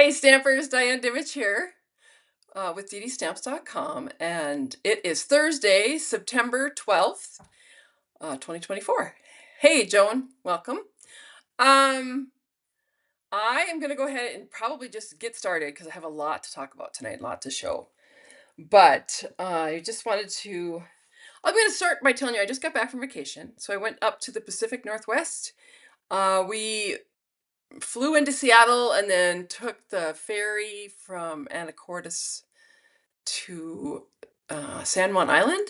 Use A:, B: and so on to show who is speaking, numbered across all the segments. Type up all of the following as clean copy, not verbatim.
A: Hey Stampers, Diane Dimich here with DDStamps.com, and it is Thursday, September 12th, 2024. Hey Joan, welcome. Um, I am going to go ahead and probably just get started because I have a lot to talk about tonight, a lot to show. But I just wanted to, I'm going to start by telling you I just got back from vacation. So I went up to the Pacific Northwest. We flew into Seattle and then took the ferry from Anacortes to San Juan Island.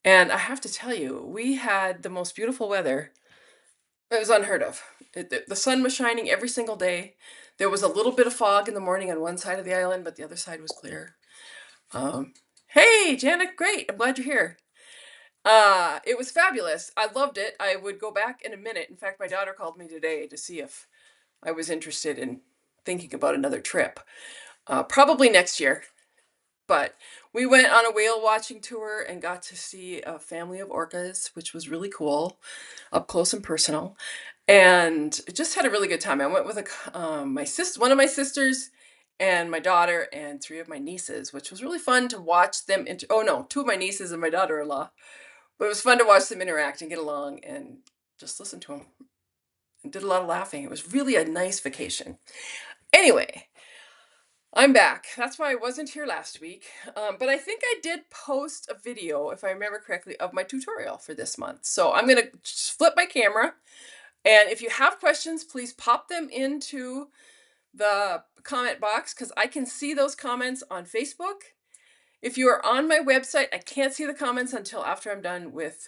A: And I have to tell you, we had the most beautiful weather. It was unheard of. The sun was shining every single day. There was a little bit of fog in the morning on one side of the island, but the other side was clear. Hey, Janet, great. I'm glad you're here. It was fabulous. I loved it. I would go back in a minute. In fact, my daughter called me today to see if I was interested in thinking about another trip. Probably next year. But we went on a whale watching tour and got to see a family of orcas, which was really cool, up close and personal. And just had a really good time. I went with my sister, one of my sisters, and my daughter, and three of my nieces, which was really fun to watch them. Oh no, two of my nieces and my daughter-in-law. But it was fun to watch them interact and get along and just listen to them. And did a lot of laughing. It was really a nice vacation. Anyway, I'm back. That's why I wasn't here last week. But I think I did post a video, if I remember correctly, of my tutorial for this month. So I'm going to just flip my camera. And if you have questions, please pop them into the comment box because I can see those comments on Facebook. If you are on my website, I can't see the comments until after I'm done with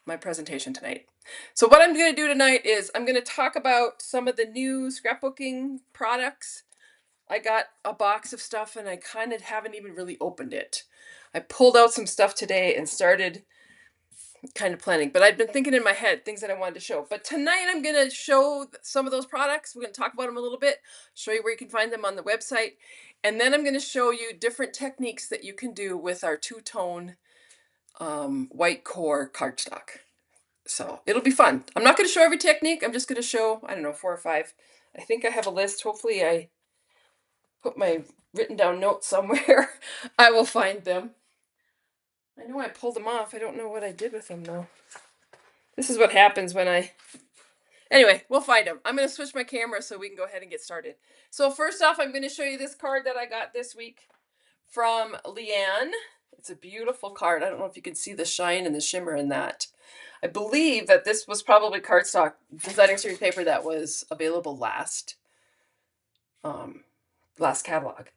A: my presentation tonight. So what I'm going to do tonight is I'm going to talk about some of the new scrapbooking products. I got a box of stuff and I kind of haven't even really opened it. I pulled out some stuff today and started kind of planning, but I've been thinking in my head things that I wanted to show. But tonight I'm going to show some of those products. We're going to talk about them a little bit, show you where you can find them on the website. And then I'm going to show you different techniques that you can do with our two-tone white core cardstock. So it'll be fun. I'm not going to show every technique. I'm just going to show, I don't know, 4 or 5. I think I have a list. Hopefully I put my written down notes somewhere. I will find them. I know I pulled them off. I don't know what I did with them though. This is what happens when anyway, we'll find them. I'm going to switch my camera so we can go ahead and get started. So first off, I'm going to show you this card that I got this week from Leanne. It's a beautiful card. I don't know if you can see the shine and the shimmer in that. I believe that this was probably cardstock designing series paper that was available last catalog.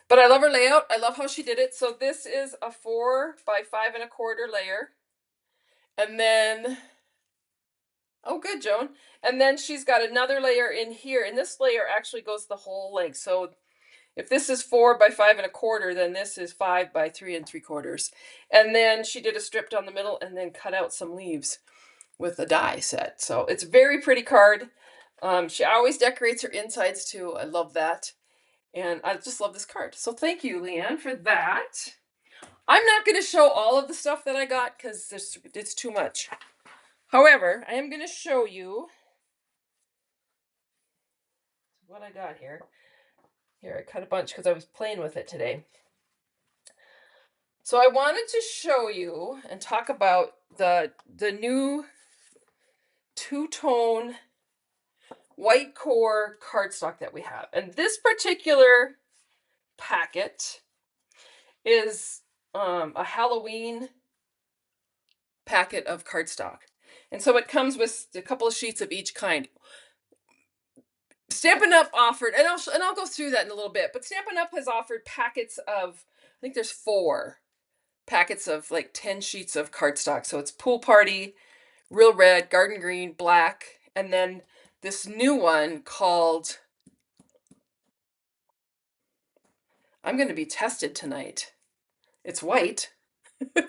A: But I love her layout. I love how she did it. So this is a 4 by 5 1/4 layer. And then, oh good, Joan. And then she's got another layer in here. And this layer actually goes the whole length. So if this is 4 by 5 1/4, then this is 5 by 3 3/4. And then she did a strip down the middle and then cut out some leaves with a die set. So it's a very pretty card. She always decorates her insides too. I love that. And I just love this card. So thank you, Leanne, for that. I'm not going to show all of the stuff that I got because it's too much. However, I am going to show you what I got here. Here, I cut a bunch because I was playing with it today. So I wanted to show you and talk about the new two-tone white core cardstock that we have. And this particular packet is a Halloween packet of cardstock. And so it comes with a couple of sheets of each kind. Stampin' Up offered, and I'll go through that in a little bit, but Stampin' Up has offered packets of, I think there's 4 packets of like 10 sheets of cardstock. So it's Pool Party, Real Red, Garden Green, Black, and then this new one called, I'm going to be tested tonight. It's white.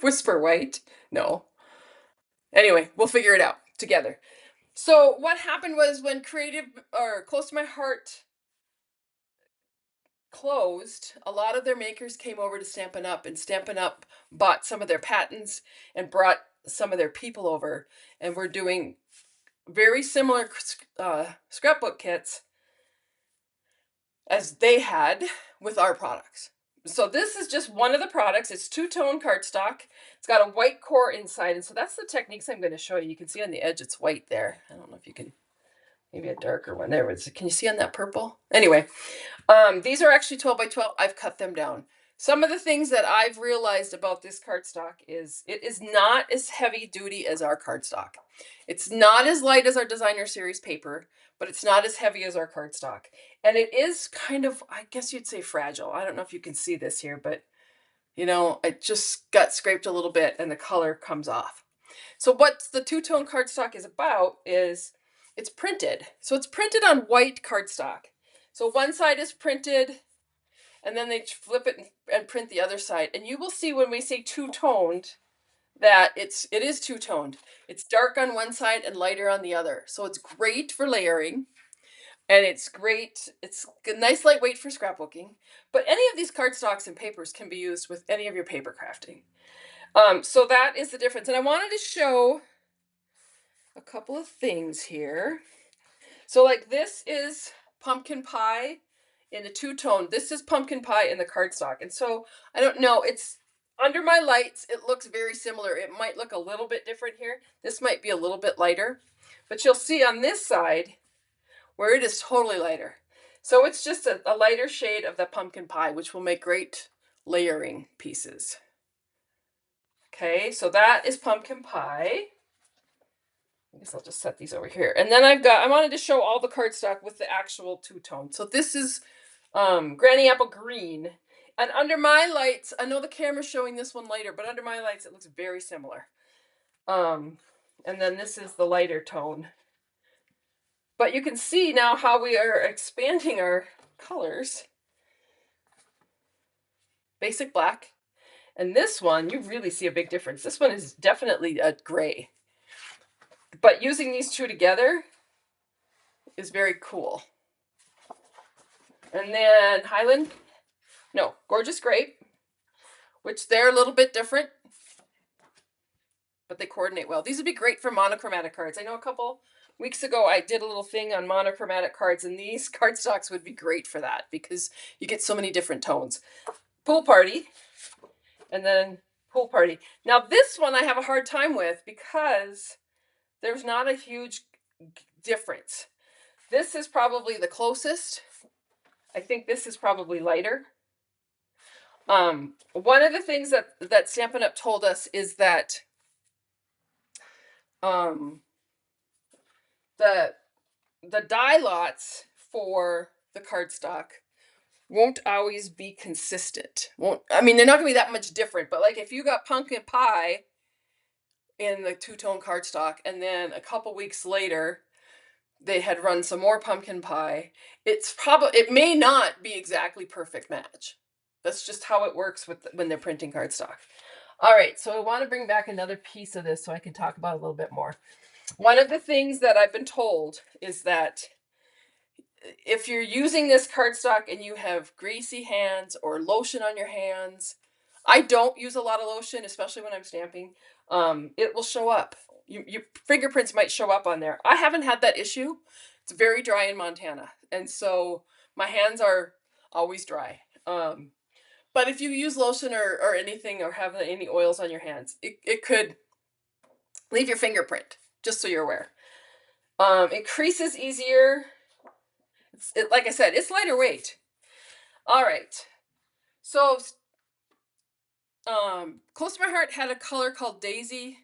A: Whisper white. No. Anyway, we'll figure it out together. So what happened was when Creative or Close to My Heart closed, a lot of their makers came over to Stampin' Up, and Stampin' Up bought some of their patents and brought some of their people over, and we're doing very similar scrapbook kits as they had with our products. So this is just one of the products. It's two-tone cardstock. It's got a white core inside, and so that's the techniques I'm going to show you. You can see on the edge it's white there. I don't know if you can, maybe a darker one. There it is. Can you see on that purple? Anyway, these are actually 12 by 12. I've cut them down. Some of the things that I've realized about this cardstock is it is not as heavy duty as our cardstock. It's not as light as our designer series paper, but it's not as heavy as our cardstock. And it is kind of, I guess you'd say, fragile. I don't know if you can see this here, but you know, it just got scraped a little bit and the color comes off. So what the two-tone cardstock is about is it's printed. So it's printed on white cardstock. So one side is printed and then they flip it and print the other side. And you will see when we say two-toned that it is two-toned. It's dark on one side and lighter on the other. So it's great for layering. And it's great. It's a nice lightweight for scrapbooking. But any of these cardstocks and papers can be used with any of your paper crafting. So that is the difference. And I wanted to show a couple of things here. So like this is pumpkin pie in a two-tone. This is pumpkin pie in the cardstock. And so I don't know, it's under my lights, it looks very similar. It might look a little bit different here. This might be a little bit lighter, but you'll see on this side where it is totally lighter. So it's just a lighter shade of the pumpkin pie, which will make great layering pieces. Okay, so that is pumpkin pie. I guess I'll just set these over here. And then I wanted to show all the cardstock with the actual two-tone. So this is Granny Apple Green. And under my lights, I know the camera's showing this one lighter, but under my lights, it looks very similar. And then this is the lighter tone. But you can see now how we are expanding our colors. Basic black. And this one, you really see a big difference. This one is definitely a gray. But using these two together is very cool. And then Gorgeous Grape, which they're a little bit different, but they coordinate well. These would be great for monochromatic cards. I know a couple weeks ago I did a little thing on monochromatic cards, and these cardstocks would be great for that because you get so many different tones. Pool Party, and then Pool Party. Now this one I have a hard time with because there's not a huge difference. This is probably the closest. I think this is probably lighter. One of the things that Stampin' Up told us is that the die lots for the cardstock won't always be consistent. I mean, they're not gonna be that much different, but like if you got pumpkin pie in the two-tone cardstock and then a couple weeks later they had run some more pumpkin pie, it may not be exactly perfect match. That's just how it works when they're printing cardstock. All right, so I want to bring back another piece of this so I can talk about it a little bit more. One of the things that I've been told is that if you're using this cardstock and you have greasy hands or lotion on your hands, I don't use a lot of lotion, especially when I'm stamping. It will show up. Your fingerprints might show up on there. I haven't had that issue. It's very dry in Montana, and so my hands are always dry. But if you use lotion or anything or have any oils on your hands, it could leave your fingerprint, just so you're aware. It creases easier. Like I said, it's lighter weight. All right. So, Close to My Heart had a color called Daisy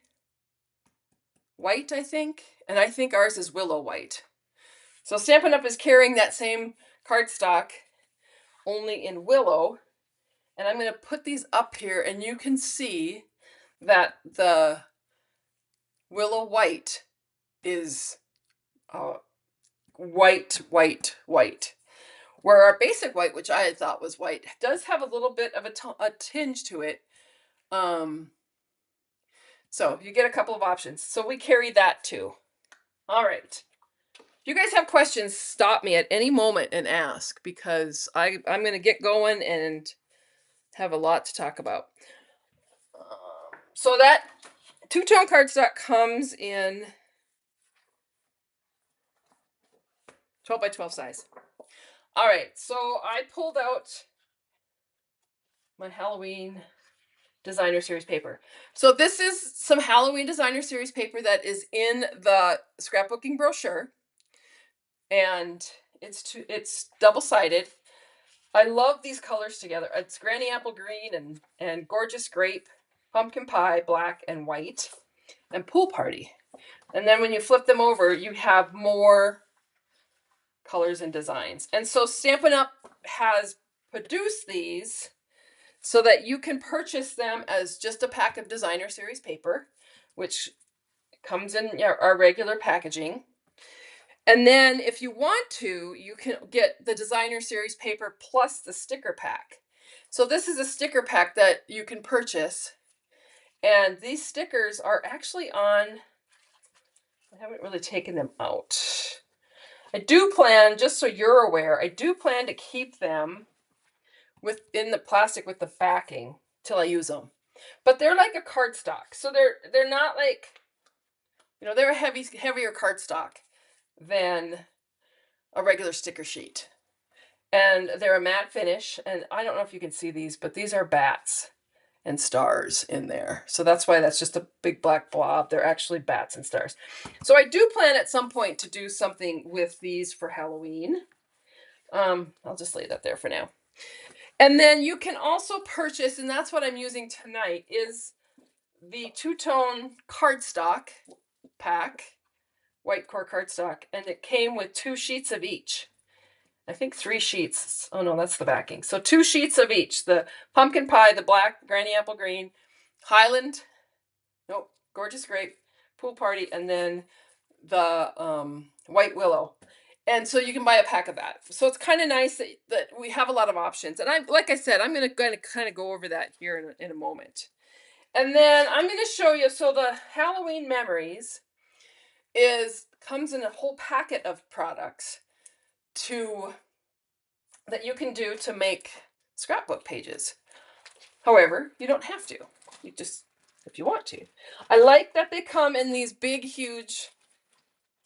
A: White, I think. And I think ours is Willow White. So Stampin' Up is carrying that same cardstock, only in Willow. And I'm going to put these up here, and you can see that the Willow White is white, white, white. Where our basic white, which I thought was white, does have a little bit of a tinge to it. So you get a couple of options. So we carry that too. All right. If you guys have questions, stop me at any moment and ask, because I'm going to get going and have a lot to talk about. So that two-tone cardstock comes in 12 by 12 size. All right, so I pulled out my Halloween designer series paper. So this is some Halloween designer series paper that is in the scrapbooking brochure, and it's double-sided. I love these colors together. It's Granny Apple Green and Gorgeous Grape, Pumpkin Pie, Black and White, and Pool Party. And then when you flip them over, you have more colors and designs. And so Stampin' Up! Has produced these so that you can purchase them as just a pack of designer series paper, which comes in our regular packaging. And then if you want to, you can get the designer series paper plus the sticker pack. So this is a sticker pack that you can purchase. And these stickers are actually on, I haven't really taken them out. I do plan, just so you're aware, I do plan to keep them in the plastic with the backing till I use them. But they're like a cardstock. So they're not like, they're a heavier cardstock than a regular sticker sheet. And they're a matte finish. And I don't know if you can see these, but these are bats and stars in there. So that's why that's just a big black blob. They're actually bats and stars. So I do plan at some point to do something with these for Halloween. I'll just lay that there for now. And then you can also purchase, and that's what I'm using tonight, is the two-tone cardstock pack, white core cardstock, and it came with 2 sheets of each. I think 3 sheets. Oh no, that's the backing. So 2 sheets of each. The Pumpkin Pie, the Black, Granny Apple Green, Highland, nope, Gorgeous Grape, Pool Party, and then the White Willow. And so you can buy a pack of that. So it's kind of nice that we have a lot of options. And like I said, I'm going to kind of go over that here in a moment. And then I'm going to show you, so the Halloween Memories comes in a whole packet of products that you can do to make scrapbook pages. However, you don't have to. You just, if you want to. I like that they come in these big, huge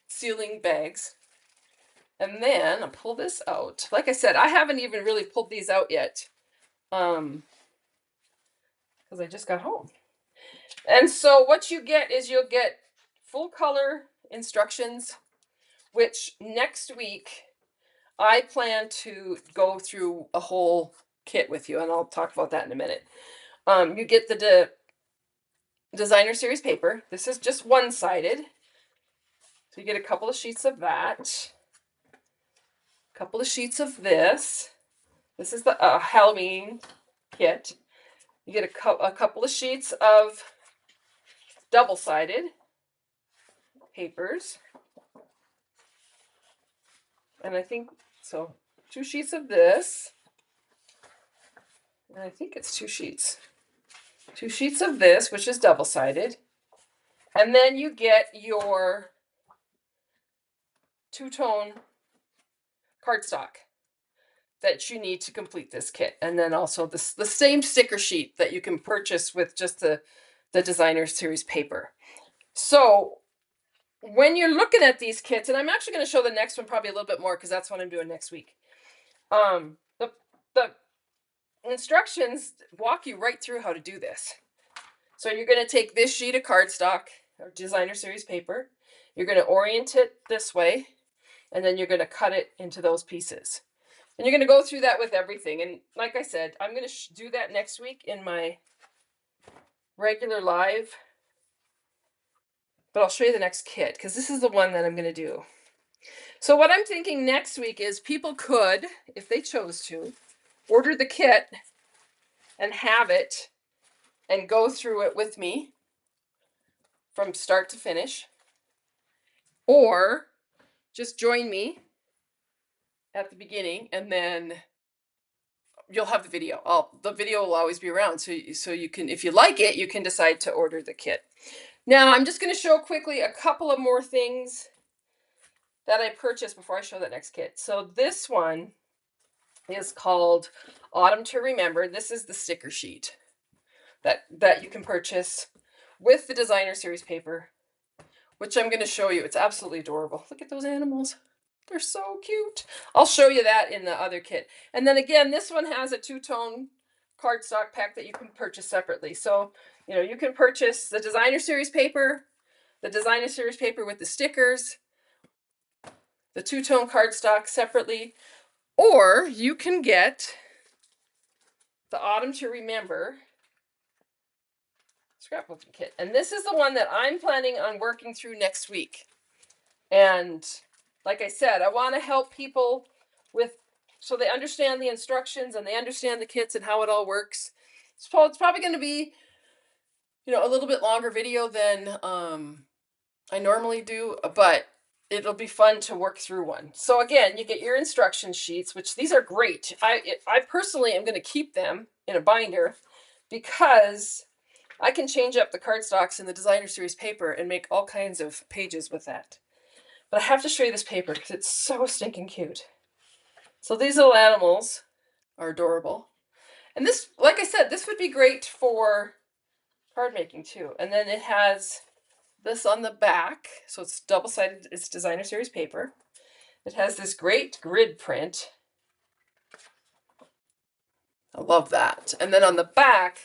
A: sealing bags. And then I'll pull this out. Like I said, I haven't even really pulled these out yet. Because I just got home. And so what you get is you'll get full color instructions, which next week I plan to go through a whole kit with you, and I'll talk about that in a minute. You get the designer series paper. This is just one-sided. So you get a couple of sheets of that. A couple of sheets of this. This is the Halloween kit. You get a couple of sheets of double-sided papers. And I think, so 2 sheets of this. And I think it's 2 sheets. 2 sheets of this, which is double-sided. And then you get your two-tone cardstock that you need to complete this kit. And then also the same sticker sheet that you can purchase with just the designer series paper. So when you're looking at these kits, and I'm actually going to show the next one probably a little bit more because that's what I'm doing next week. The instructions walk you right through how to do this. So you're going to take this sheet of cardstock or designer series paper. You're going to orient it this way, and then you're going to cut it into those pieces. And you're going to go through that with everything. And like I said, I'm going to do that next week in my regular live. But I'll show you the next kit because this is the one that I'm going to do. So what I'm thinking next week is people could, if they chose to, order the kit and have it and go through it with me from start to finish. Or just join me at the beginning and then you'll have the video. The video will always be around. So you can, if you like it, you can decide to order the kit. Now I'm just going to show quickly a couple of more things that I purchased before I show that next kit. So this one is called Autumn to Remember. This is the sticker sheet that you can purchase with the designer series paper, which I'm going to show you. It's absolutely adorable. Look at those animals. They're so cute. I'll show you that in the other kit. And then again, this one has a two-tone cardstock pack that you can purchase separately. So, you know, you can purchase the designer series paper, the designer series paper with the stickers, the two-tone cardstock separately, or you can get the Autumn to Remember scrapbooking kit. And this is the one that I'm planning on working through next week. And like I said, I want to help people with, so they understand the instructions and they understand the kits and how it all works. So it's probably going to be, you know, a little bit longer video than I normally do, but it'll be fun to work through one. So again, you get your instruction sheets, which these are great. I personally am going to keep them in a binder because I can change up the cardstocks in the designer series paper and make all kinds of pages with that. But I have to show you this paper because it's so stinking cute. So these little animals are adorable. And this, like I said, this would be great for card making too. And then it has this on the back. So it's double-sided, it's designer series paper. It has this great grid print. I love that. And then on the back,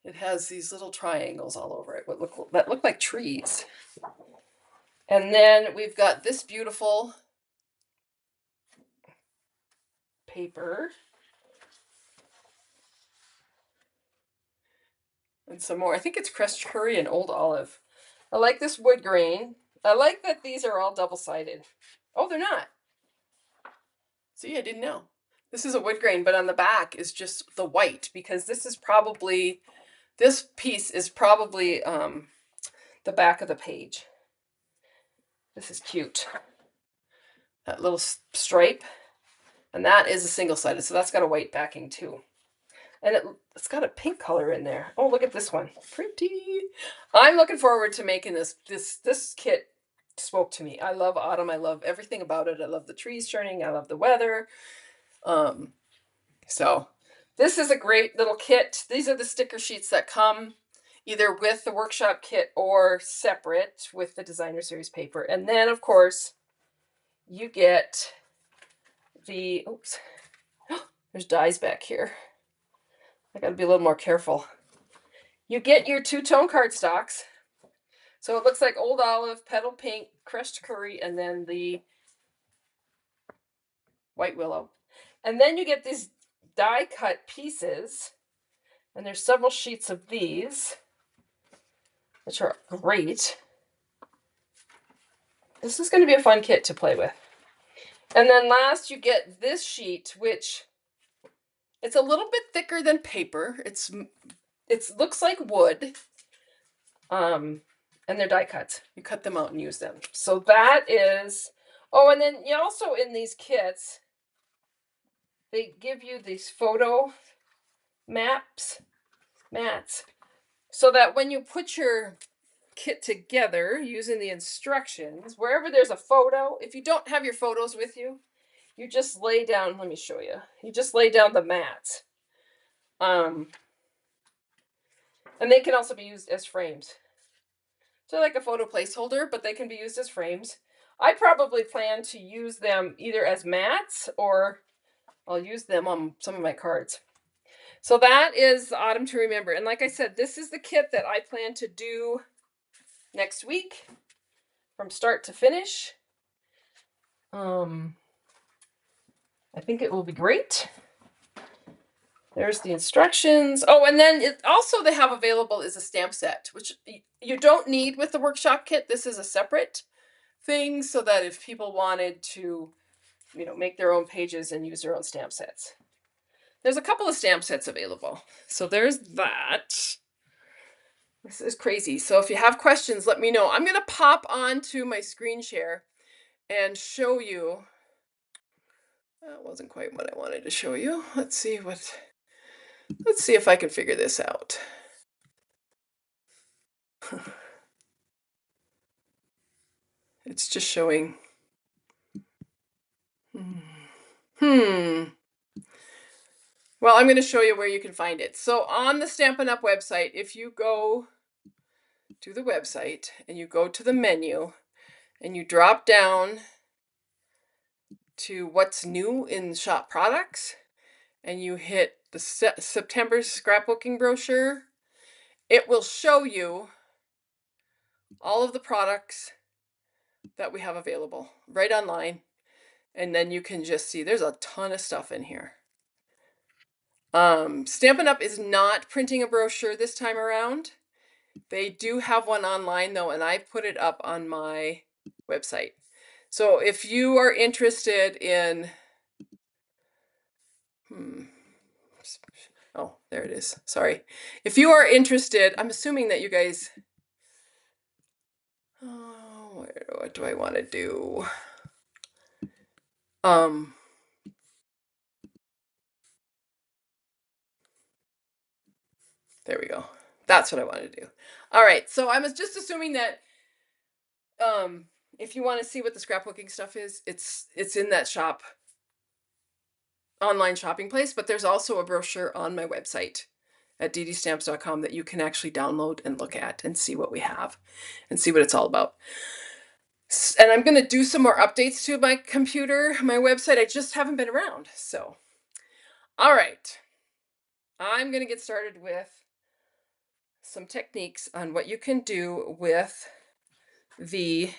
A: it has these little triangles all over it that look like trees. And then we've got this beautiful paper. And some more. I think it's crushed curry and old olive. I like this wood grain. I like that these are all double-sided. Oh, they're not. See, I didn't know. This is a wood grain, but on the back is just the white because this piece is probably the back of the page. This is cute. That little stripe. And that is a single-sided, so that's got a white backing too. And it's got a pink color in there. Oh, look at this one. Pretty. I'm looking forward to making this. This kit spoke to me. I love autumn. I love everything about it. I love the trees turning. I love the weather. So this is a great little kit. These are the sticker sheets that come either with the workshop kit or separate with the designer series paper. And then, of course, you get the, oops, there's dies back here. I got to be a little more careful. You get your two-tone cardstocks. So it looks like old olive, petal pink, crushed curry, and then the white willow. And then you get these die-cut pieces. And there's several sheets of these, which are great. This is going to be a fun kit to play with. And then last you get this sheet, which it's a little bit thicker than paper. It looks like wood. And they're die cuts. You cut them out and use them. So that is, oh, and then you also in these kits, they give you these photo mats, so that when you put your kit together using the instructions, wherever there's a photo, if you don't have your photos with you, you just lay down, let me show you. You just lay down the mats. And they can also be used as frames. So like a photo placeholder, but they can be used as frames. I probably plan to use them either as mats or I'll use them on some of my cards. So that is Autumn to Remember. And like I said, this is the kit that I plan to do next week from start to finish. I think it will be great. There's the instructions. Oh, and then it also they have available is a stamp set, which you don't need with the workshop kit. This is a separate thing so that if people wanted to, you know, make their own pages and use their own stamp sets. There's a couple of stamp sets available. So there's that. This is crazy. So if you have questions, let me know. I'm going to pop onto my screen share and show you. That wasn't quite what I wanted to show you. Let's see if I can figure this out. It's just showing. Well, I'm going to show you where you can find it. So on the Stampin' Up website, if you go to the website and you go to the menu and you drop down to what's new in shop products and you hit the September scrapbooking brochure, it will show you all of the products that we have available right online. And then you can just see there's a ton of stuff in here. Stampin' Up! Is not printing a brochure this time around. They do have one online though, and I put it up on my website. So if you are interested in, oh, there it is. Sorry. If you are interested, I'm assuming that you guys, oh, what do I want to do? There we go. That's what I want to do. All right. So I was just assuming that if you want to see what the scrapbooking stuff is, it's in that shop online shopping place, but there's also a brochure on my website at DDStamps.com that you can actually download and look at and see what we have and see what it's all about. And I'm going to do some more updates to my computer, my website. I just haven't been around. So, all right. I'm going to get started with some techniques on what you can do with the,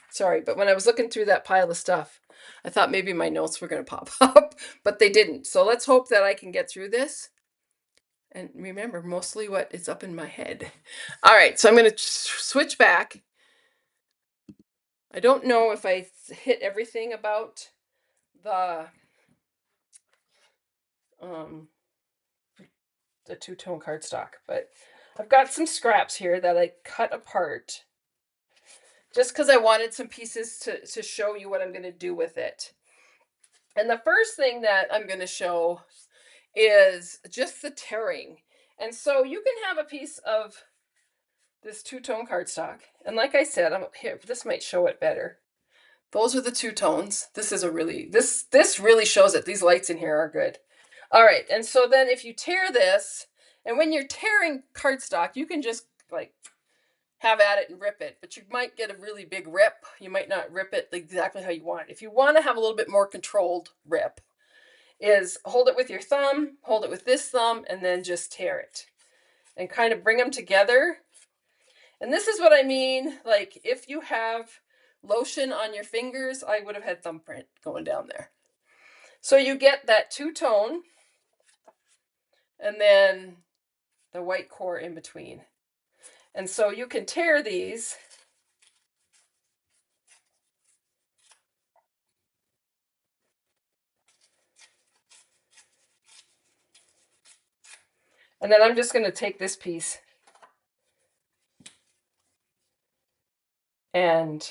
A: sorry, but when I was looking through that pile of stuff, I thought maybe my notes were going to pop up, but they didn't. So let's hope that I can get through this. And remember, mostly what is up in my head. All right, so I'm going to switch back. I don't know if I hit everything about the two-tone cardstock, but I've got some scraps here that I cut apart just because I wanted some pieces to show you what I'm going to do with it. And the first thing that I'm going to show is just the tearing. And so you can have a piece of this two-tone cardstock. And like I said, here, this might show it better. Those are the two tones. This is a really, this really shows it. These lights in here are good. All right, and so then if you tear this, and when you're tearing cardstock, you can just like have at it and rip it, but you might get a really big rip. You might not rip it exactly how you want it. If you want to have a little bit more controlled rip, is hold it with your thumb, hold it with this thumb, and then just tear it. And kind of bring them together. And this is what I mean, like if you have lotion on your fingers, I would have had thumbprint going down there. So you get that two-tone, and then the white core in between. And so you can tear these. And then I'm just going to take this piece and,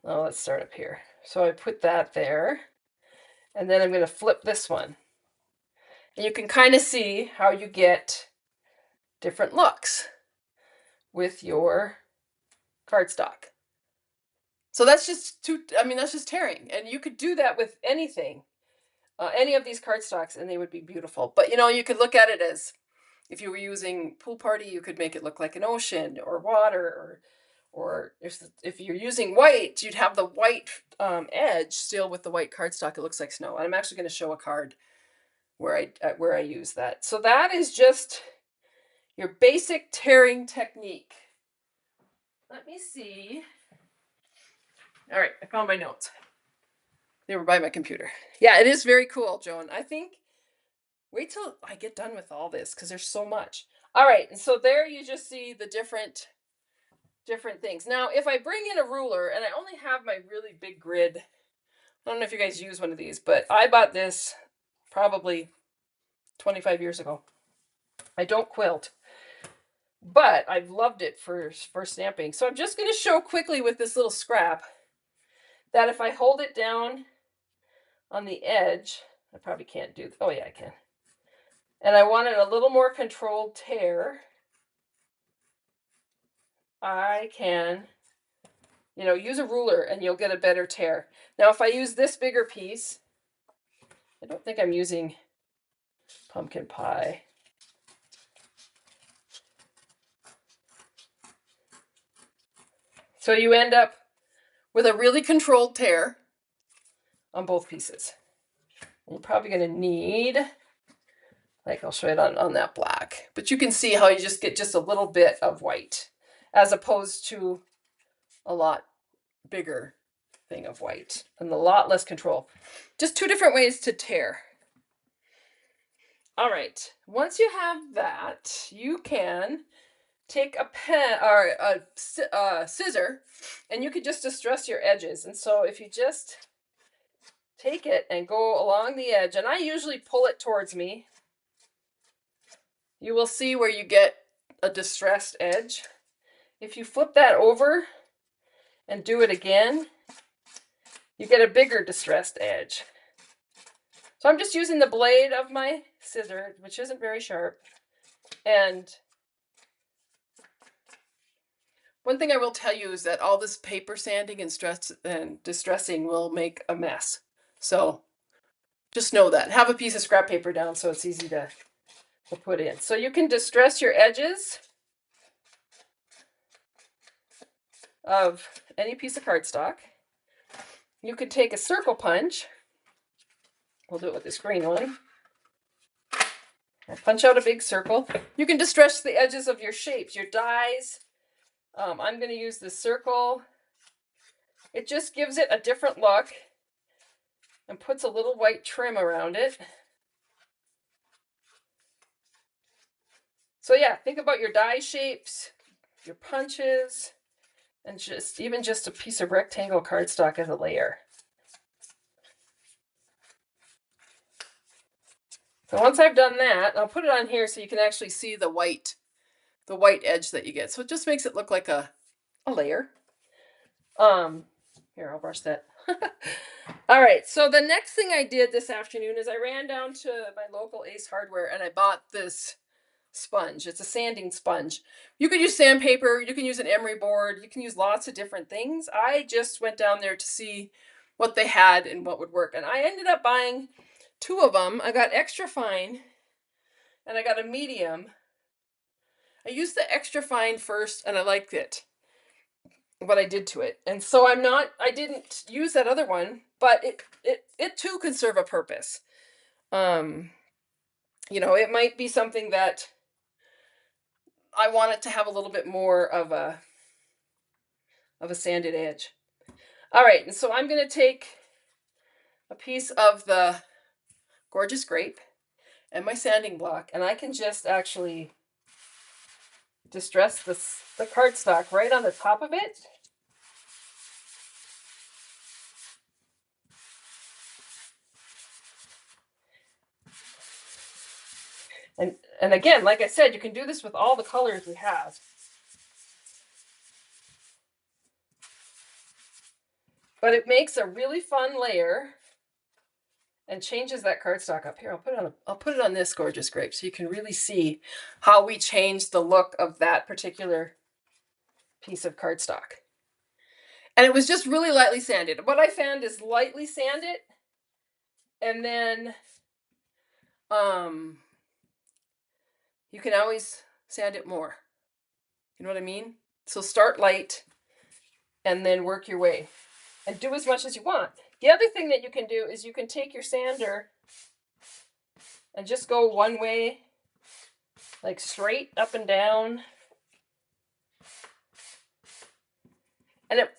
A: oh, let's start up here. So I put that there, and then I'm going to flip this one. And you can kind of see how you get different looks with your cardstock. So that's just that's just tearing. And you could do that with anything, any of these cardstocks, and they would be beautiful. But you could look at it as, if you were using Pool Party, you could make it look like an ocean or water, or if you're using white, you'd have the white edge still with the white cardstock. It looks like snow. And I'm actually going to show a card where I use that. So that is just your basic tearing technique. Let me see. All right, I found my notes. They were by my computer. Yeah, it is very cool, Joan. I think, wait till I get done with all this because there's so much. All right, and so there you just see the different things. Now, if I bring in a ruler, and I only have my really big grid, I don't know if you guys use one of these, but I bought this probably 25 years ago. I don't quilt, but I've loved it for stamping. So I'm just going to show quickly with this little scrap that if I hold it down on the edge, I probably can't do, oh yeah, I can. And I wanted a little more controlled tear, I can, use a ruler and you'll get a better tear. Now, if I use this bigger piece, I don't think I'm using pumpkin pie. So you end up with a really controlled tear on both pieces. And you're probably going to need, like I'll show it on that black, but you can see how you just get just a little bit of white as opposed to a lot bigger thing of white and a lot less control. Just two different ways to tear. All right, once you have that, you can take a pen or a scissor, and you could just distress your edges. And so if you just take it and go along the edge, and I usually pull it towards me, you will see where you get a distressed edge. If you flip that over and do it again, you get a bigger distressed edge. So I'm just using the blade of my scissor, which isn't very sharp. And one thing I will tell you is that all this paper sanding and distressing will make a mess. So just know that. Have a piece of scrap paper down so it's easy to put in. So you can distress your edges of any piece of cardstock. You could take a circle punch. We'll do it with this green one. And punch out a big circle. You can distress the edges of your shapes, your dies. I'm going to use the circle. It just gives it a different look and puts a little white trim around it. So yeah, think about your die shapes, your punches, and even just a piece of rectangle cardstock as a layer. So once I've done that, I'll put it on here so you can actually see the white edge that you get. So it just makes it look like a layer. Here, I'll brush that. All right, so the next thing I did this afternoon is I ran down to my local Ace Hardware and I bought this sponge. It's a sanding sponge. You could use sandpaper, you can use an emery board, you can use lots of different things. I just went down there to see what they had and what would work. And I ended up buying two of them. I got extra fine and I got a medium. I used the extra fine first and I liked it, what I did to it. And so I didn't use that other one, but it too can serve a purpose. You know, it might be something that I want it to have a little bit more of a sanded edge. All right, and so I'm going to take a piece of the Gorgeous Grape and my sanding block, and I can just actually distress the cardstock right on the top of it. And again, like I said, you can do this with all the colors we have. But it makes a really fun layer and changes that cardstock up. Here, I'll put it on this Gorgeous Grape so you can really see how we changed the look of that particular piece of cardstock. And it was just really lightly sanded. What I found is lightly sand it, and then you can always sand it more. You know what I mean? So start light and then work your way and do as much as you want. The other thing that you can do is you can take your sander and just go one way, like straight up and down. And it,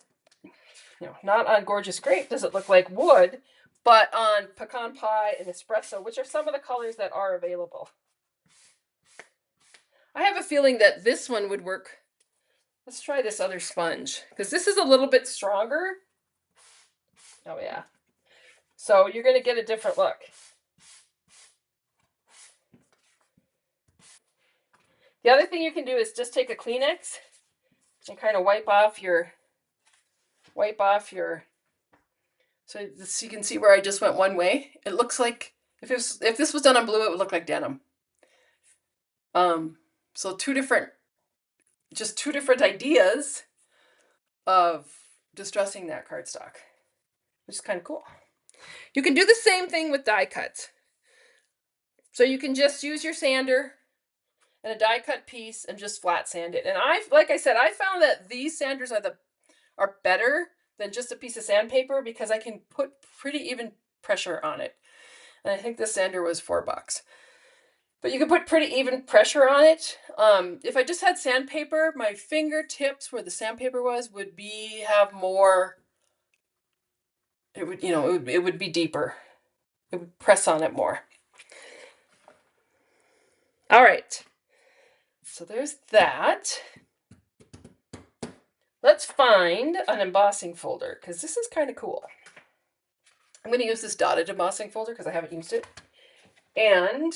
A: you know, not on Gorgeous Grape does it look like wood, but on Pecan Pie and Espresso, which are some of the colors that are available. I have a feeling that this one would work. Let's try this other sponge, because this is a little bit stronger. Oh yeah. So you're going to get a different look. The other thing you can do is just take a Kleenex and kind of wipe off your, so you can see where I just went one way. It looks like, if this was done on blue, it would look like denim. So two different ideas of distressing that cardstock, which is kind of cool. You can do the same thing with die cuts. So you can just use your sander and a die cut piece and just flat sand it. And like I said, I found that these sanders are better than just a piece of sandpaper because I can put pretty even pressure on it. And I think this sander was $4. But you can put pretty even pressure on it. If I just had sandpaper, my fingertips where the sandpaper was would have more. It would, it would be deeper. It would press on it more. All right. So there's that. Let's find an embossing folder because this is kind of cool. I'm going to use this dotted embossing folder because I haven't used it. And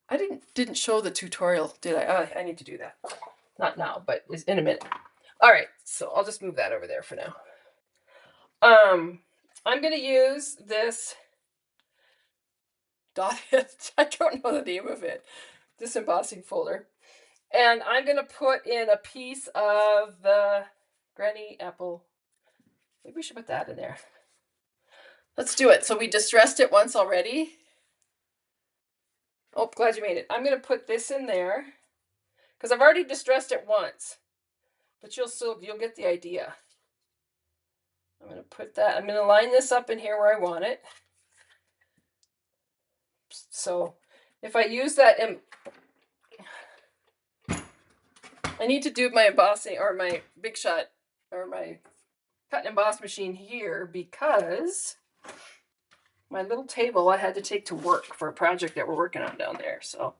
A: I didn't show the tutorial, did I? Oh, I need to do that. Not now, but in a minute. All right, so I'll just move that over there for now. I'm going to use this dotted, I don't know the name of it, this embossing folder. And I'm going to put in a piece of the Granny apple. Maybe we should put that in there. Let's do it. So we distressed it once already. Oh, glad you made it. I'm going to put this in there because I've already distressed it once, but you'll get the idea. I'm going to put that, I'm going to line this up in here where I want it. So if I use that, I need to do my embossing or my Big Shot or my cut and emboss machine here because my little table I had to take to work for a project that we're working on down there. So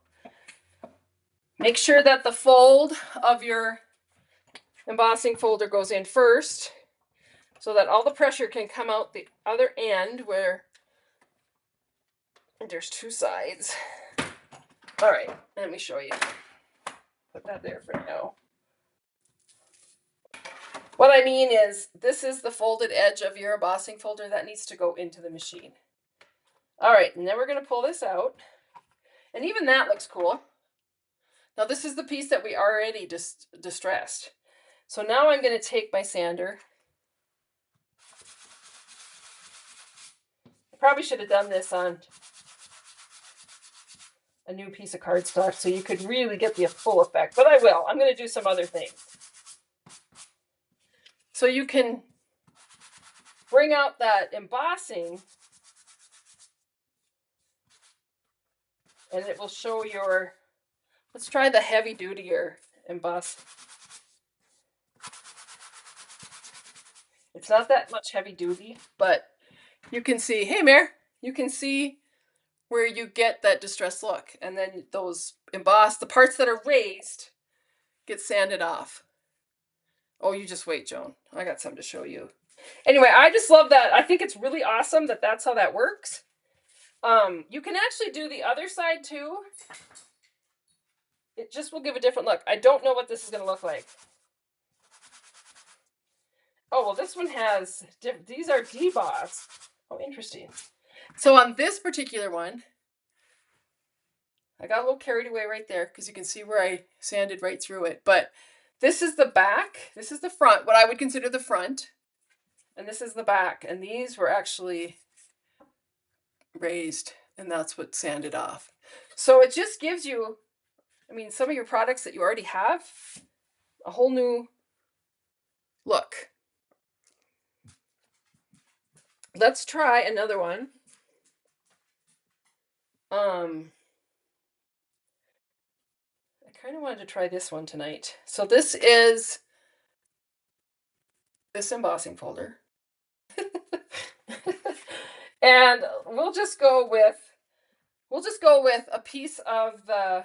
A: make sure that the fold of your embossing folder goes in first so that all the pressure can come out the other end where there's two sides. All right, let me show you. Put that there for now. What I mean is this is the folded edge of your embossing folder that needs to go into the machine. All right, and then we're going to pull this out. And even that looks cool. Now this is the piece that we already distressed. So now I'm going to take my sander. I probably should have done this on a new piece of cardstock so you could really get the full effect, but I will. I'm going to do some other things. So you can bring out that embossing and it will show your, let's try the heavy dutier emboss. It's not that much heavy duty, but you can see, hey Mare, you can see where you get that distressed look. And then those embossed, the parts that are raised get sanded off. Oh, you just wait, Joan. I got something to show you. Anyway, I just love that. I think it's really awesome that that's how that works. You can actually do the other side too. It just will give a different look. I don't know what this is going to look like. Oh, well, this one has, these are debossed. Oh, interesting. So on this particular one, I got a little carried away right there because you can see where I sanded right through it. But this is the back. This is the front, what I would consider the front. And this is the back. And these were actually raised, and that's what sanded off. So it just gives you, I mean, some of your products that you already have, a whole new look. Let's try another one. I kind of wanted to try this one tonight. So this is this embossing folder. And we'll just go with a piece of the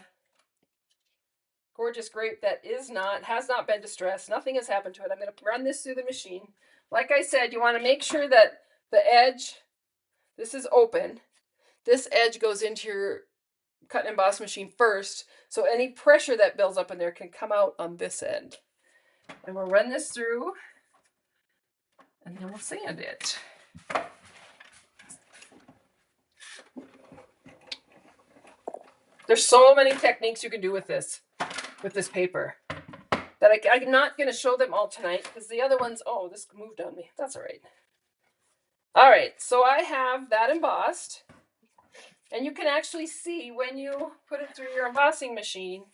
A: gorgeous grape that has not been distressed. Nothing has happened to it. I'm going to run this through the machine. Like I said, you want to make sure that the edge, this is open. This edge goes into your cut and emboss machine first, so any pressure that builds up in there can come out on this end. And we'll run this through, and then we'll sand it. There's so many techniques you can do with this paper that I'm not going to show them all tonight because the other ones, oh, this moved on me. That's all right. All right, so I have that embossed. And you can actually see when you put it through your embossing machine,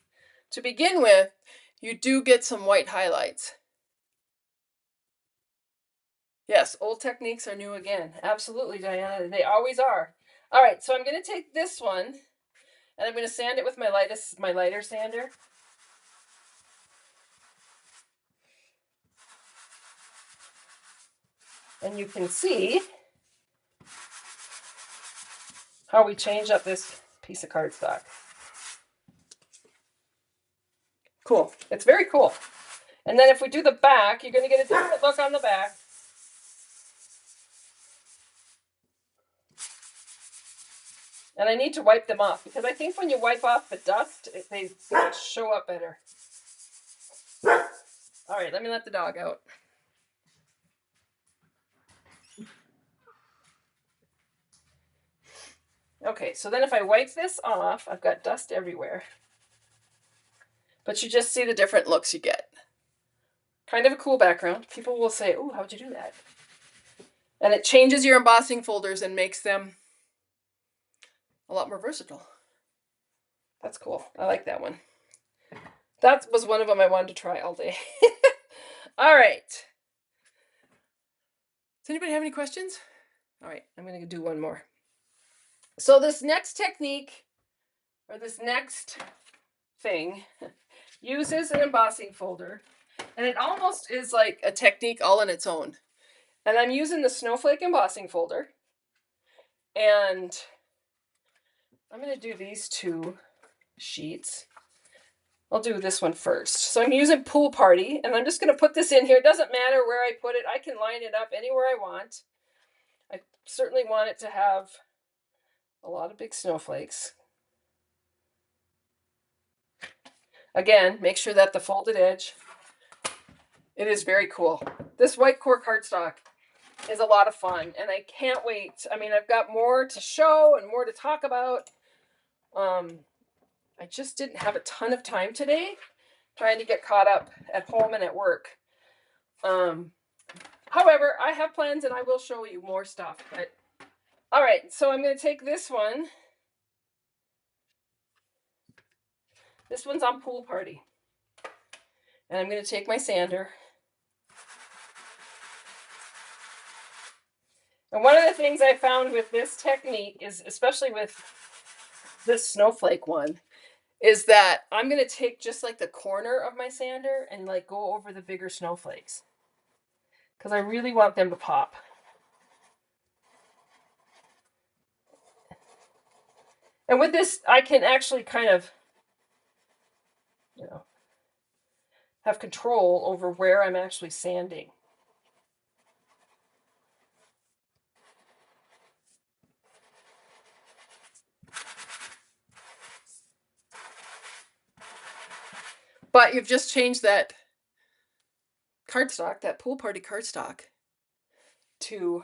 A: to begin with, you do get some white highlights. Yes, old techniques are new again. Absolutely, Diana. They always are. All right, so I'm going to take this one and I'm going to sand it with my lighter sander. And you can see how we change up this piece of cardstock. Cool. It's very cool. And then if we do the back, you're going to get a different look on the back. And I need to wipe them off because I think when you wipe off the dust, they show up better. All right, let me let the dog out. Okay, so then if I wipe this off, I've got dust everywhere. But you just see the different looks you get. Kind of a cool background. People will say, "Oh, how'd you do that?" And it changes your embossing folders and makes them a lot more versatile. That's cool. I like that one. That was one of them I wanted to try all day. All right. Does anybody have any questions? All right, I'm going to do one more. So this next technique, or this next thing, uses an embossing folder, and it almost is like a technique all on its own. And I'm using the snowflake embossing folder, and I'm going to do these two sheets. I'll do this one first. So I'm using Pool Party, and I'm just going to put this in here. It doesn't matter where I put it. I can line it up anywhere I want. I certainly want it to have a lot of big snowflakes. Again, make sure that the folded edge, it is very cool. This white core cardstock is a lot of fun, and I can't wait. I mean, I've got more to show and more to talk about. I just didn't have a ton of time today, trying to get caught up at home and at work. However, I have plans and I will show you more stuff. But all right, so I'm going to take this one. This one's on Pool Party. And I'm going to take my sander. And one of the things I found with this technique is, especially with this snowflake one, is that I'm going to take just like the corner of my sander and like go over the bigger snowflakes, because I really want them to pop. And with this, I can actually kind of, have control over where I'm actually sanding. But you've just changed that cardstock, that Pool Party cardstock, to,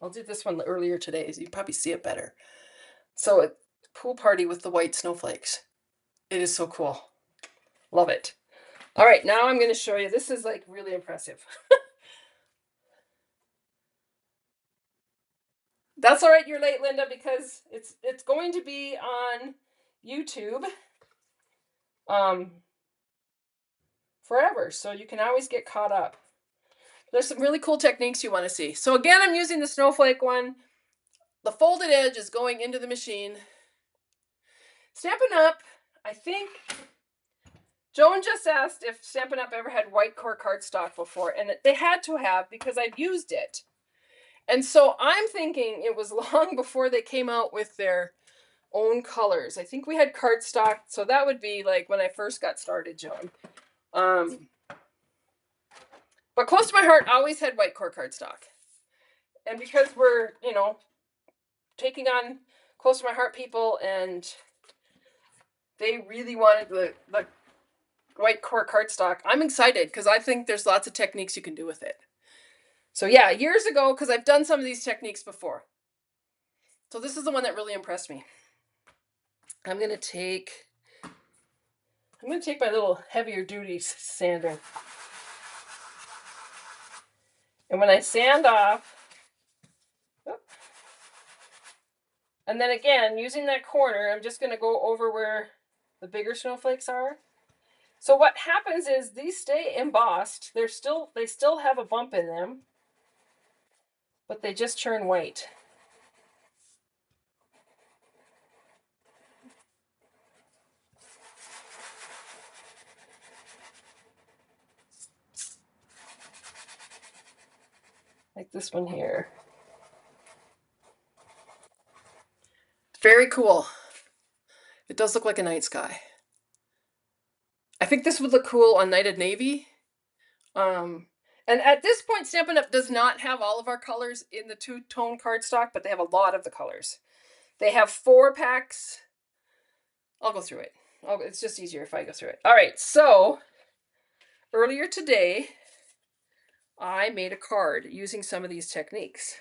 A: I'll do this one earlier today, so you probably see it better. So a Pool Party with the white snowflakes. It is so cool. Love it. All right, now I'm going to show you. This is like really impressive. That's all right, you're late, Linda, because it's going to be on YouTube forever, so you can always get caught up. There's some really cool techniques you want to see. So again, I'm using the snowflake one. The folded edge is going into the machine. Stampin' Up, I think Joan just asked if Stampin' Up ever had white core cardstock before, and they had to have, because I've used it. And so I'm thinking it was long before they came out with their own colors. I think we had cardstock, so that would be like when I first got started, Joan. But close to my heart, I always had white core cardstock. And because we're, taking on close to my heart people, and they really wanted the white core cardstock, I'm excited because I think there's lots of techniques you can do with it. So yeah, years ago, because I've done some of these techniques before. So this is the one that really impressed me. I'm going to take my little heavier duty sander. And when I sand off, and then again, using that corner, I'm just going to go over where the bigger snowflakes are. So what happens is these stay embossed. They still have a bump in them. but they just turn white. Like this one here. Very cool. It does look like a night sky. I think this would look cool on Nighted Navy. And at this point, Stampin' Up! Does not have all of our colors in the two-tone cardstock, but they have a lot of the colors. They have 4 packs. I'll go through it. It's just easier if I go through it. All right, so earlier today, I made a card using some of these techniques.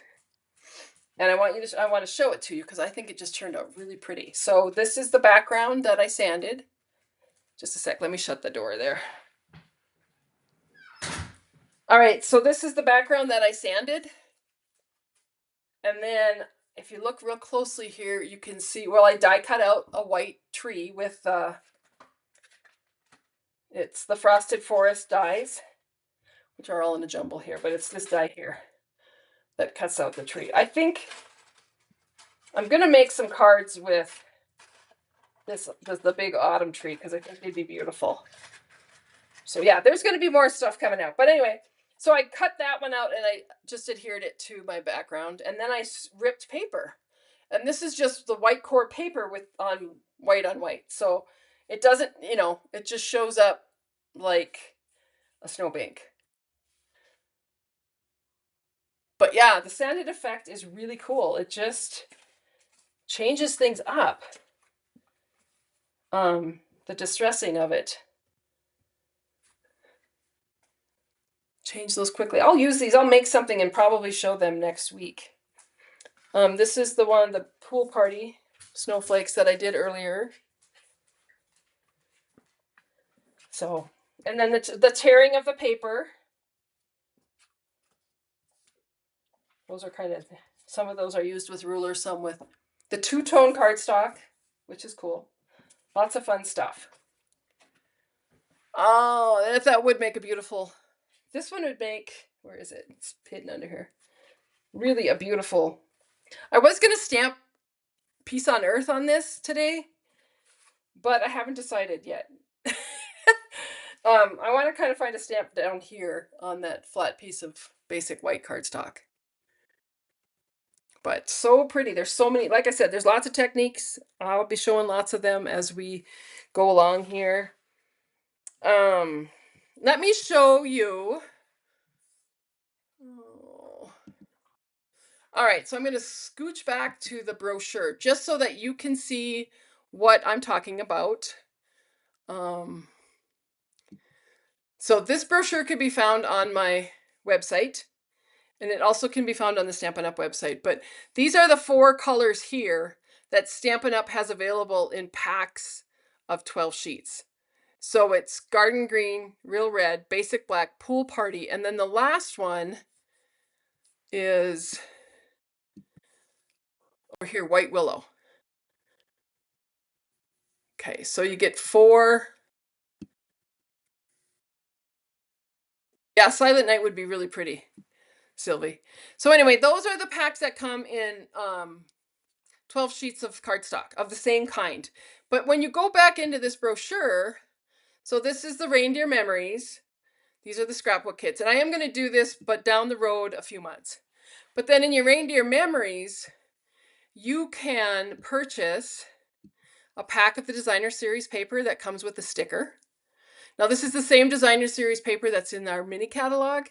A: And I want to show it to you because I think it just turned out really pretty. So this is the background that I sanded. Just a sec, let me shut the door there. All right, so this is the background that I sanded. And then if you look real closely here, you can see, well, I die cut out a white tree with, it's the Frosted Forest dies, which are all in a jumble here, but it's this die here that cuts out the tree. I think I'm going to make some cards with the big autumn tree because I think they'd be beautiful. So yeah, there's going to be more stuff coming out. But anyway, so I cut that one out and I just adhered it to my background. And then I ripped paper. And this is just the white core paper with on white. So it doesn't, it just shows up like a snowbank. But yeah, the sanded effect is really cool. It just changes things up. The distressing of it. Change those quickly. I'll use these. I'll make something and probably show them next week. This is the one, the pool party snowflakes that I did earlier. So, and then the tearing of the paper. Those are kind of, some of those are used with rulers, some with the two-tone cardstock, which is cool. Lots of fun stuff. Oh, if that would make a beautiful, this one would make, where is it? It's hidden under here. Really a beautiful, I was going to stamp Peace on Earth on this today, but I haven't decided yet. I want to kind of find a stamp down here on that flat piece of basic white cardstock. But so pretty. There's so many, like I said, there's lots of techniques. I'll be showing lots of them as we go along here. Let me show you. Oh. All right, so I'm going to scooch back to the brochure just so that you can see what I'm talking about. So this brochure can be found on my website, and it also can be found on the Stampin' Up! Website. But these are the 4 colors here that Stampin' Up! Has available in packs of 12 sheets. So it's Garden Green, Real Red, Basic Black, Pool Party, and then the last one is over here, White Willow. Okay, so you get 4. Yeah, Silent Night would be really pretty, Sylvie. So anyway, those are the packs that come in 12 sheets of cardstock of the same kind. But when you go back into this brochure, so this is the Reindeer Memories. These are the scrapbook kits. And I am going to do this, but down the road a few months. But then in your Reindeer Memories, you can purchase a pack of the Designer Series paper that comes with a sticker. Now, this is the same Designer Series paper that's in our mini catalog,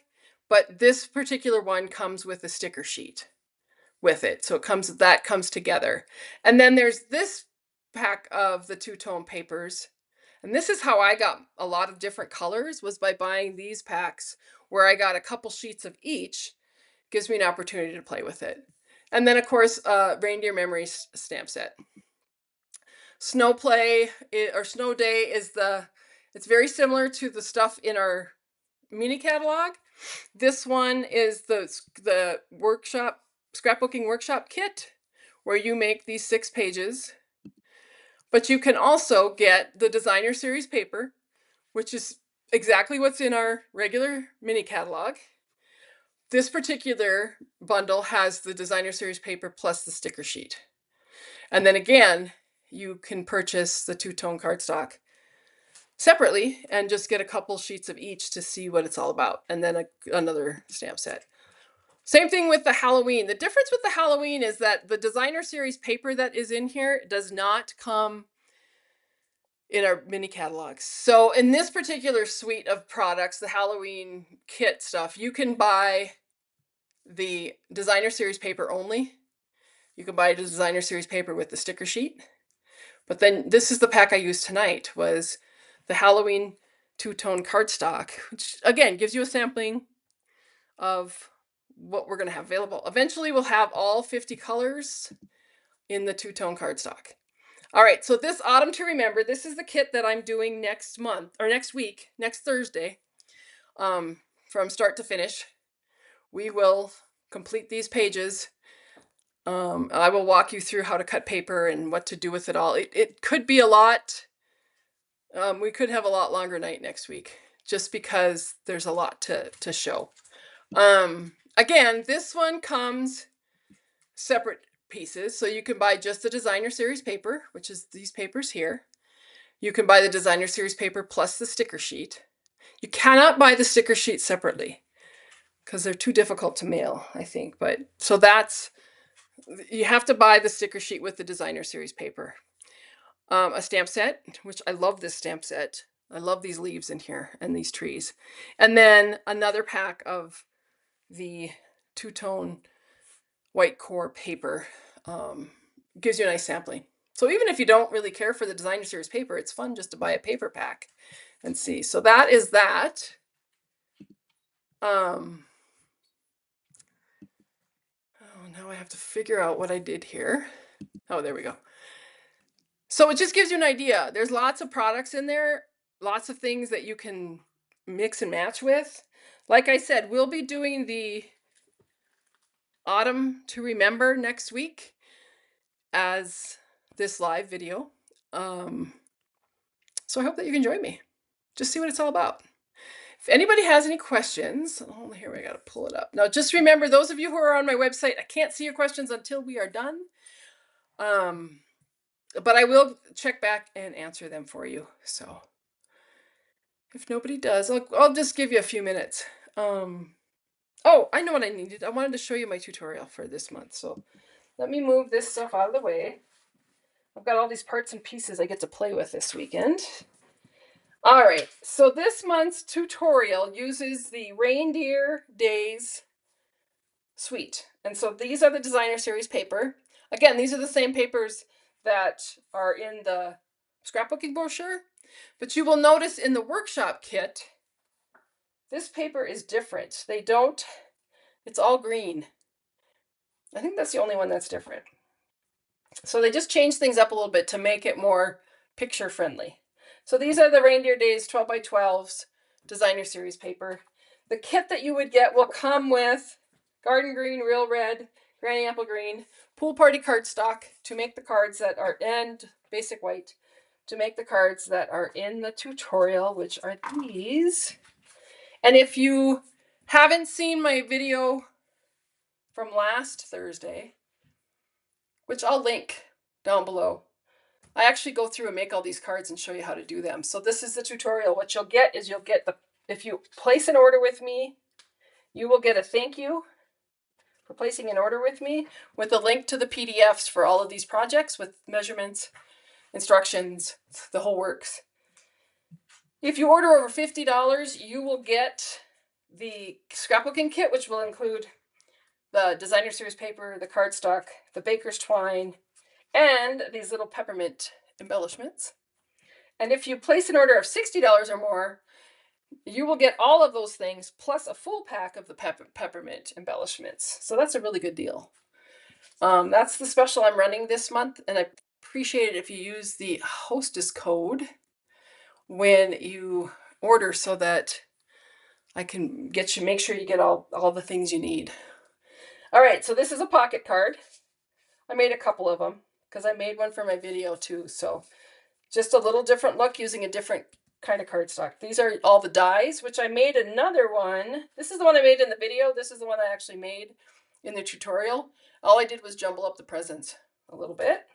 A: but this particular one comes with a sticker sheet with it. So that comes together. And then there's this pack of the two-tone papers. And this is how I got a lot of different colors, was by buying these packs where I got a couple sheets of each. Gives me an opportunity to play with it. And then, of course, Reindeer Memories stamp set. Snow Play or Snow Day is it's very similar to the stuff in our mini catalog. This one is the workshop, scrapbooking workshop kit, where you make these 6 pages. But you can also get the Designer Series paper, which is exactly what's in our regular mini catalog. This particular bundle has the designer series paper plus the sticker sheet. And then again, you can purchase the two-tone cardstock separately and just get a couple sheets of each to see what it's all about, and then another stamp set. Same thing with the Halloween. The difference with the Halloween is that the designer series paper that is in here does not come in our mini catalogs. So in this particular suite of products, the Halloween kit stuff, you can buy the designer series paper only. You can buy the designer series paper with the sticker sheet. But then this is the pack I used tonight, was the Halloween two-tone cardstock, which again gives you a sampling of what we're going to have available. Eventually we'll have all 50 colors in the two-tone cardstock. All right, so this Autumn to Remember, this is the kit that I'm doing next month, or next week, next Thursday, from start to finish. We will complete these pages. I will walk you through how to cut paper and what to do with it all. It could be a lot. We could have a lot longer night next week, just because there's a lot to show. Again, this one comes separate pieces, so you can buy just the designer series paper, which is these papers here. You can buy the designer series paper plus the sticker sheet. You cannot buy the sticker sheet separately because they're too difficult to mail, I think. But so you have to buy the sticker sheet with the designer series paper. A stamp set, which I love this stamp set. I love these leaves in here and these trees. And then another pack of the two-tone white core paper. Gives you a nice sampling. So even if you don't really care for the designer series paper, it's fun just to buy a paper pack and see. So that is that. Oh, now I have to figure out what I did here. Oh, there we go. So it just gives you an idea. There's lots of products in there, lots of things that you can mix and match with. Like I said, we'll be doing the Autumn to Remember next week as this live video. So I hope that you can join me. Just see what it's all about. If anybody has any questions, oh, here we got to pull it up. Now, just remember, those of you who are on my website, I can't see your questions until we are done. But I will check back and answer them for you. So if nobody does, I'll just give you a few minutes. Oh, I know what I needed. I wanted to show you my tutorial for this month. So let me move this stuff out of the way. I've got all these parts and pieces I get to play with this weekend. All right, so this month's tutorial uses the Reindeer Days suite. And so these are the designer series paper. Again, these are the same papers that are in the scrapbooking brochure, but you will notice in the workshop kit, this paper is different. It's all green. I think that's the only one that's different. So they just changed things up a little bit to make it more picture friendly. So these are the Reindeer Days 12 by 12s designer series paper. The kit that you would get will come with garden green, real red, granny apple green, pool party cardstock to make the cards that are, and basic white to make the cards that are in the tutorial, which are these. And if you haven't seen my video from last Thursday, which I'll link down below, I actually go through and make all these cards and show you how to do them. So this is the tutorial. What you'll get is if you place an order with me, you will get a thank you for placing an order with me with a link to the PDFs for all of these projects with measurements, instructions, the whole works. If you order over $50, you will get the scrapbooking kit, which will include the designer series paper, the cardstock, the baker's twine, and these little peppermint embellishments. And if you place an order of $60 or more, you will get all of those things plus a full pack of the peppermint embellishments. So that's a really good deal. That's the special I'm running this month, and I appreciate it if you use the hostess code when you order so that I can make sure you get all the things you need. All right, so this is a pocket card. I made a couple of them because I made one for my video too. So just a little different look using a different kind of cardstock. These are all the dies, which I made another one. This is the one I made in the video. This is the one I actually made in the tutorial. All I did was jumble up the presents a little bit.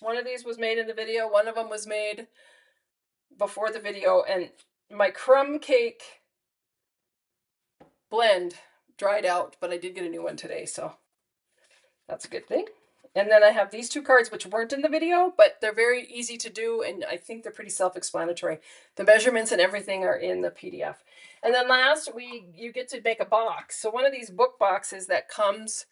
A: One of these was made in the video. One of them was made before the video. And my crumb cake blend dried out, but I did get a new one today, so that's a good thing. And then I have these two cards, which weren't in the video, but they're very easy to do, and I think they're pretty self-explanatory. The measurements and everything are in the PDF. And then last, you get to make a box. So one of these book boxes that comes,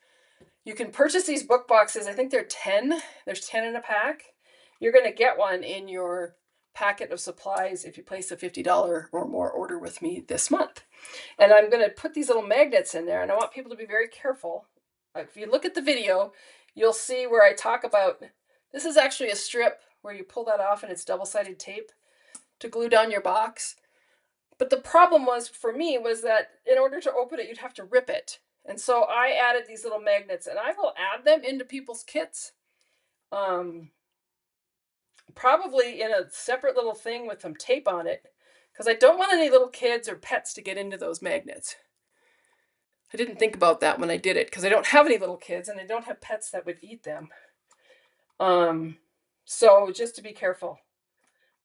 A: you can purchase these book boxes. I think they're 10. There's 10 in a pack. You're going to get one in your packet of supplies if you place a $50 or more order with me this month. And I'm going to put these little magnets in there, and I want people to be very careful. If you look at the video, you'll see where I talk about, this is actually a strip where you pull that off and it's double-sided tape to glue down your box. But the problem was, for me, was that in order to open it, you'd have to rip it. And so I added these little magnets, and I will add them into people's kits. Probably in a separate little thing with some tape on it, because I don't want any little kids or pets to get into those magnets. I didn't think about that when I did it, because I don't have any little kids and I don't have pets that would eat them. So just to be careful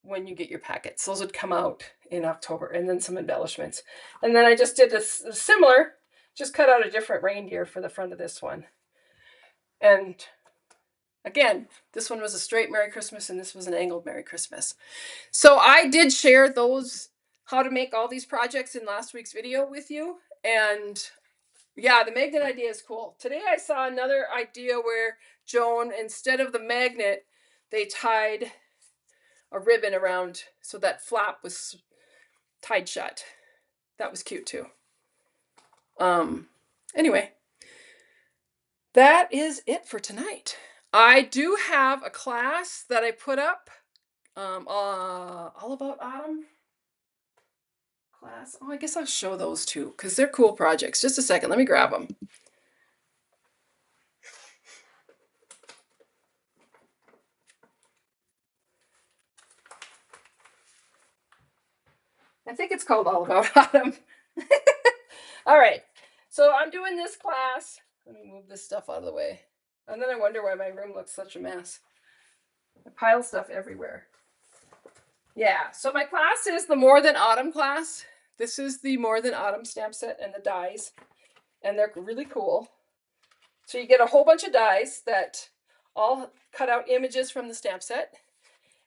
A: when you get your packets. Those would come out in October, and then some embellishments. And then I just did a similar, just cut out a different reindeer for the front of this one. And again, this one was a straight Merry Christmas, and this was an angled Merry Christmas. So I did share those, how to make all these projects, in last week's video with you. And yeah, the magnet idea is cool. Today I saw another idea where Joan, instead of the magnet, they tied a ribbon around so that flap was tied shut. That was cute too. Anyway, that is it for tonight. I do have a class that I put up, all about autumn class. Oh, I guess I'll show those too, because they're cool projects. Just a second, let me grab them. I think it's called All About Autumn. All right, so I'm doing this class. Let me move this stuff out of the way. And then I wonder why my room looks such a mess. I pile stuff everywhere. Yeah, so my class is the More Than Autumn class. This is the More Than Autumn stamp set and the dies. And they're really cool. So you get a whole bunch of dies that all cut out images from the stamp set.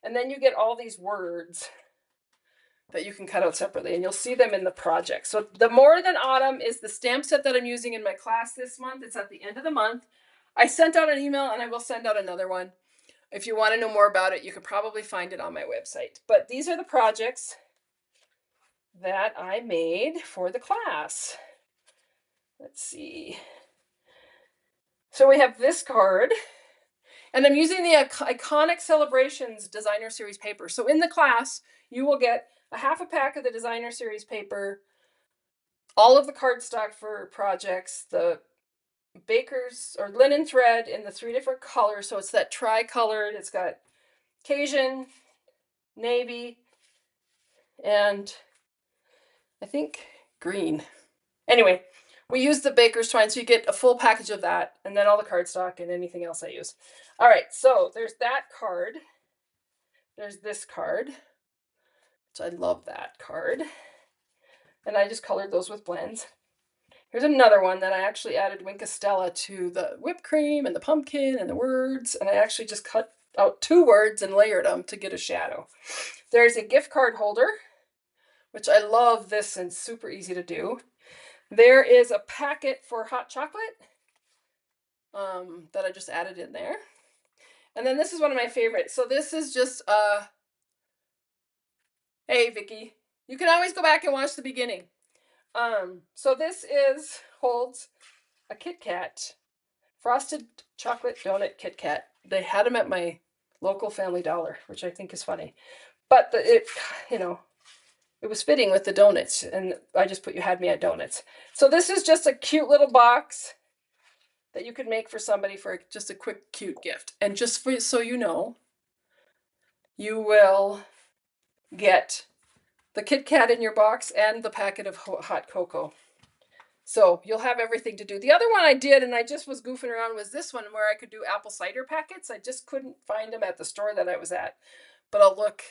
A: And then you get all these words that you can cut out separately, and you'll see them in the project. So the More Than Autumn is the stamp set that I'm using in my class this month. It's at the end of the month. I sent out an email, and I will send out another one. If you want to know more about it, you can probably find it on my website. But these are the projects that I made for the class. Let's see. So we have this card, and I'm using the Iconic Celebrations Designer Series paper. So in the class, you will get a half a pack of the Designer Series paper, all of the cardstock for projects, the baker's or linen thread in the 3 different colors. So it's that tri-colored. It's got Cajun, navy, and I think green. Anyway, we use the baker's twine, so you get a full package of that, and then all the cardstock and anything else I use. All right, so there's that card. There's this card. So I love that card. And I just colored those with blends. Here's another one that I actually added Wink Stella to the whipped cream and the pumpkin and the words. And I actually just cut out 2 words and layered them to get a shadow. There's a gift card holder, which I love this and super easy to do. There is a packet for hot chocolate that I just added in there. And then this is one of my favorites. So this is just hey, Vicki, you can always go back and watch the beginning. So this holds a Kit Kat, frosted chocolate donut Kit Kat. They had them at my local Family Dollar, which I think is funny. But it was fitting with the donuts, and I just put You Had Me at Donuts. So this is just a cute little box that you could make for somebody for just a quick, cute gift. And just so you know, you will get the Kit Kat in your box and the packet of hot cocoa. So you'll have everything to do. The other one I did, and I just was goofing around, was this one where I could do apple cider packets. I just couldn't find them at the store that I was at, but I'll look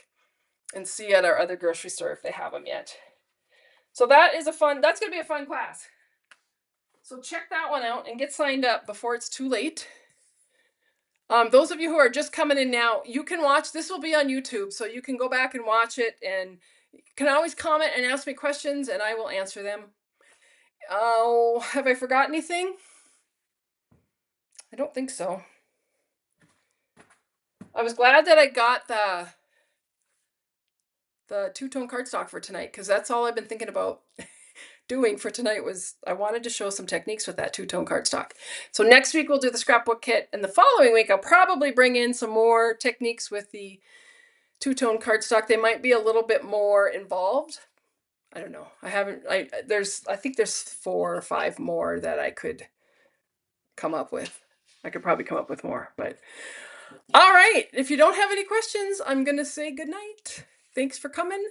A: and see at our other grocery store if they have them yet. So that's going to be a fun class. So check that one out and get signed up before it's too late. Those of you who are just coming in now, you can watch. This will be on YouTube, so you can go back and watch it, and you can always comment and ask me questions, and I will answer them. Oh, have I forgot anything? I don't think so. I was glad that I got the two-tone cardstock for tonight, because that's all I've been thinking about doing for tonight. Was I wanted to show some techniques with that two-tone cardstock. So next week we'll do the scrapbook kit, and the following week I'll probably bring in some more techniques with the two-tone cardstock. They might be a little bit more involved. I don't know. I think there's 4 or 5 more that I could come up with. I could probably come up with more, but all right. If you don't have any questions, I'm going to say good night. Thanks for coming.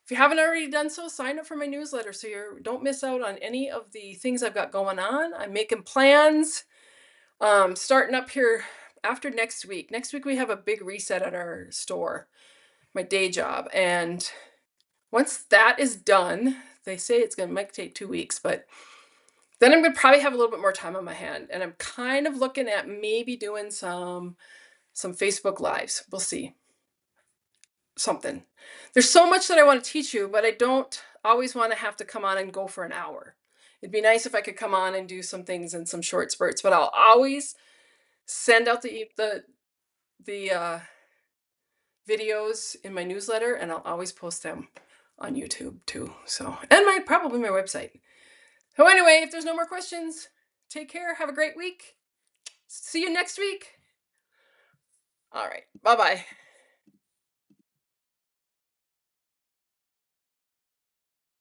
A: If you haven't already done so, sign up for my newsletter so you don't miss out on any of the things I've got going on. I'm making plans, starting up here after next week. Next week we have a big reset at our store, my day job, and once that is done, they say might take 2 weeks, but then I'm going to probably have a little bit more time on my hand, and I'm kind of looking at maybe doing some Facebook Lives. We'll see. Something. There's so much that I want to teach you, but I don't always want to have to come on and go for an hour. It'd be nice if I could come on and do some things in some short spurts, but I'll always send out the videos in my newsletter, and I'll always post them on YouTube too. So, and probably my website. So anyway, if there's no more questions, take care. Have a great week. See you next week. All right. Bye-bye.